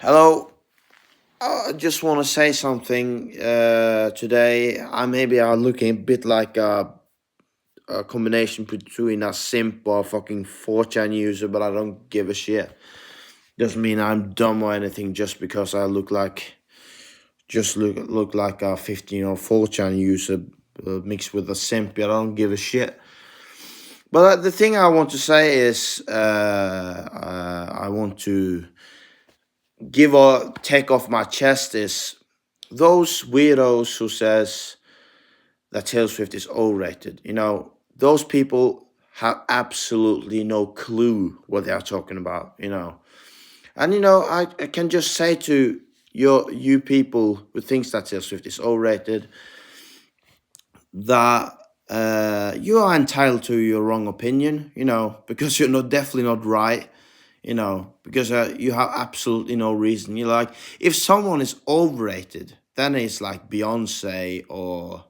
Hello. I just want to say something today. I'm looking a bit like a combination between a simp or a fucking 4chan user, but I don't give a shit. Doesn't mean I'm dumb or anything just because I look like a 15 or 4chan user mixed with a simp. I don't give a shit. But the thing I want to say is I want to give or take off my chest is those weirdos who says that Taylor Swift is overrated. Those people have absolutely no clue what they are talking about. And I can just say to you people who thinks that Taylor Swift is overrated that you are entitled to your wrong opinion. Because you're not definitely not right. Because you have absolutely no reason. You're like, if someone is overrated, then it's like Beyonce or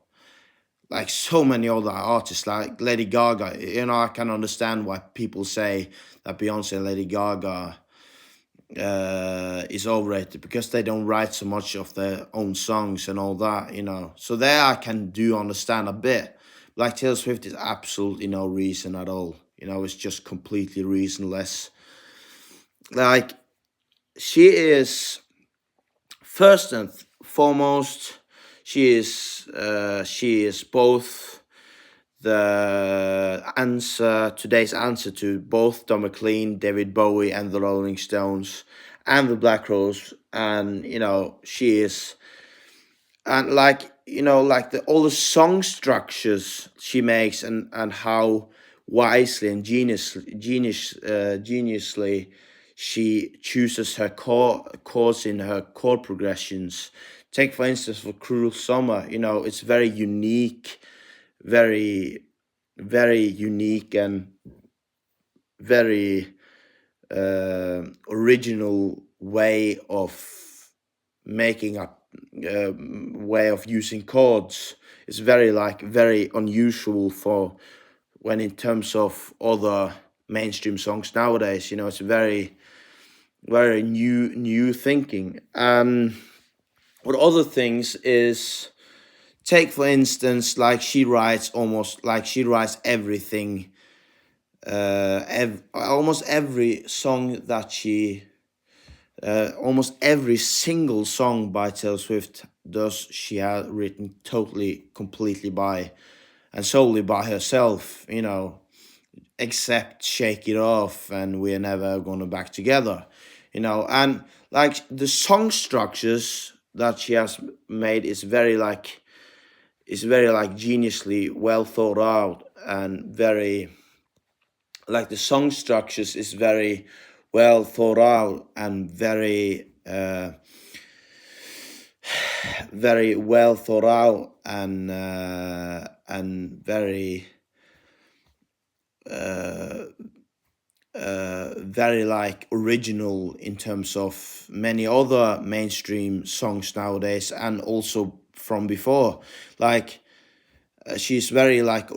like so many other artists, like Lady Gaga. I can understand why people say that Beyonce and Lady Gaga is overrated because they don't write so much of their own songs and all that. So there I can do understand a bit. Like Taylor Swift is absolutely no reason at all. It's just completely reasonless. Like, she is first and foremost, she is both today's answer to both Don McLean, David Bowie, and the Rolling Stones, and the Black Rose, and she is, and like all the song structures she makes, and how wisely and geniusly she chooses her chords in her chord progressions. Take for instance for Cruel Summer. It's very unique, very very unique, and very original way of making a way of using chords. It's very unusual for when in terms of other mainstream songs nowadays. It's very new thinking. And what other things is, take for instance, like she writes everything, almost every song that almost every single song by Taylor Swift does she has written totally, completely by and solely by herself. Except Shake It Off and We're Never Gonna Back Together. And like the song structures that she has made is very geniusly well thought out, and very like the song structures is very well thought out, and very well thought out, and very like original in terms of many other mainstream songs nowadays, and also from before. Like, she's very like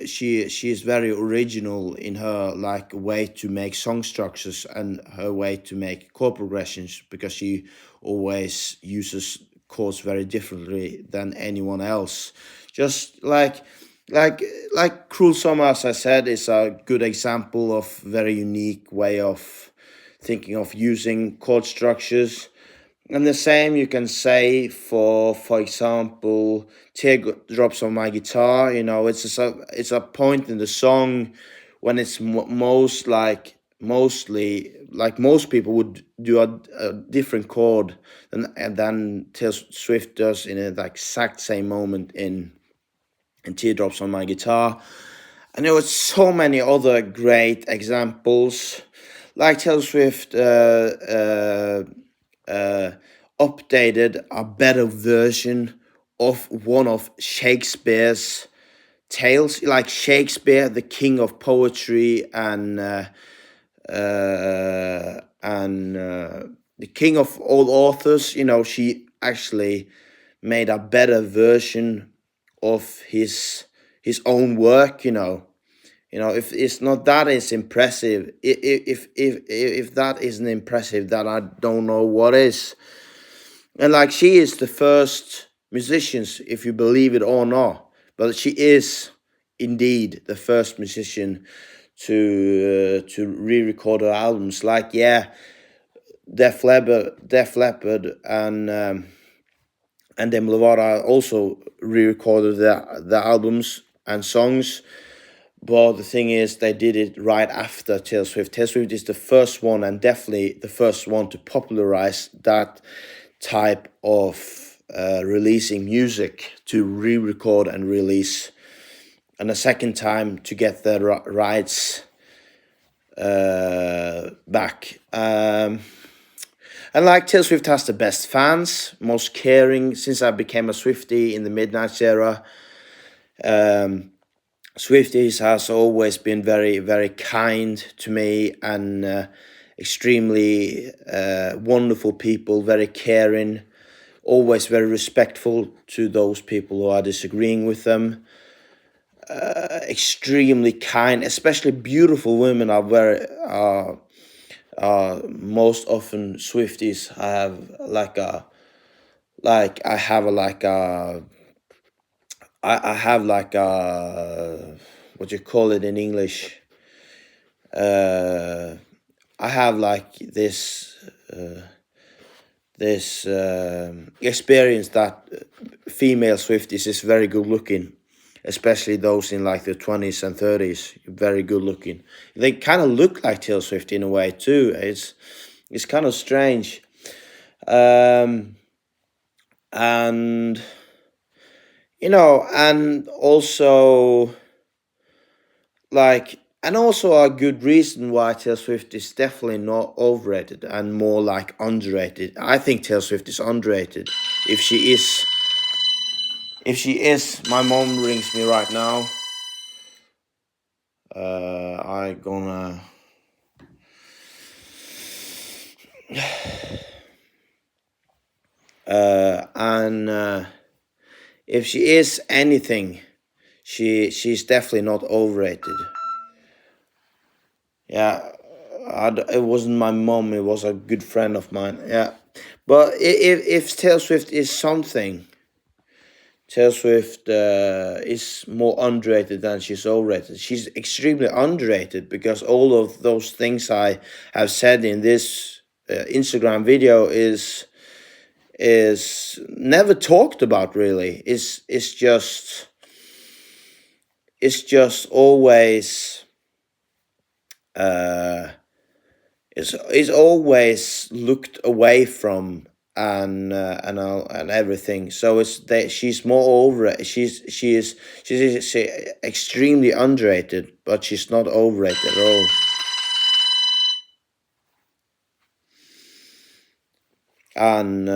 she is very original in her like way to make song structures and her way to make chord progressions, because she always uses chords very differently than anyone else. Just like Cruel Summer, as I said, is a good example of very unique way of thinking of using chord structures. And the same you can say for example, Teardrops on My Guitar. It's a point in the song when it's mostly like most people would do a different chord than Taylor Swift does in the exact same moment in Teardrops on My Guitar. And there were so many other great examples, like Taylor Swift updated a better version of one of Shakespeare's tales, like Shakespeare, the king of poetry, and the king of all authors. She actually made a better version of his own work. You know, if it's not that is impressive, if that isn't impressive, then I don't know what is. And like, she is the first musicians, if you believe it or not, but she is indeed the first musician to re-record her albums. Like, yeah, Def Leppard, and Demi Lovato also re-recorded the albums and songs. But the thing is, they did it right after Taylor Swift. Taylor Swift is the first one, and definitely the first one to popularize that type of releasing music, to re-record and release, and a second time to get the rights back. And like, Taylor Swift has the best fans, most caring. Since I became a Swiftie in the Midnights era, Swifties has always been very, very kind to me, and extremely wonderful people, very caring, always very respectful to those people who are disagreeing with them. Extremely kind, especially beautiful women are very most often Swifties. I have like a, what you call it in English? I have like this experience that female Swifties is very good looking, especially those in like the 20s and 30s. Very good looking. They kind of look like Taylor Swift in a way too. It's kind of strange. And you know, and also like, and also a good reason why Taylor Swift is definitely not overrated and more like underrated. I think Taylor Swift is underrated. If she is, my mom rings me right now. I gonna and if she is anything, she's definitely not overrated. Yeah, it wasn't my mom. It was a good friend of mine. Yeah, but if Taylor Swift is something, Taylor Swift is more underrated than she's overrated. She's extremely underrated because all of those things I have said in this Instagram video is never talked about really. It's just always is always looked away from, and everything. So it's that she's more over. She's extremely underrated, but she's not overrated at all. And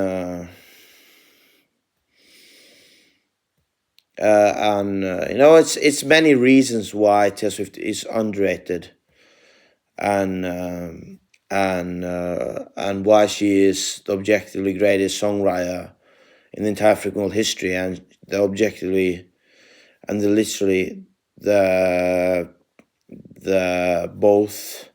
you know, it's many reasons why Taylor Swift is underrated, and why she is the objectively greatest songwriter in the entire freaking history, and the objectively and the literally the both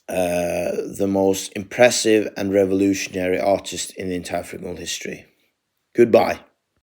the most impressive and revolutionary artist in the entire freaking history. Goodbye.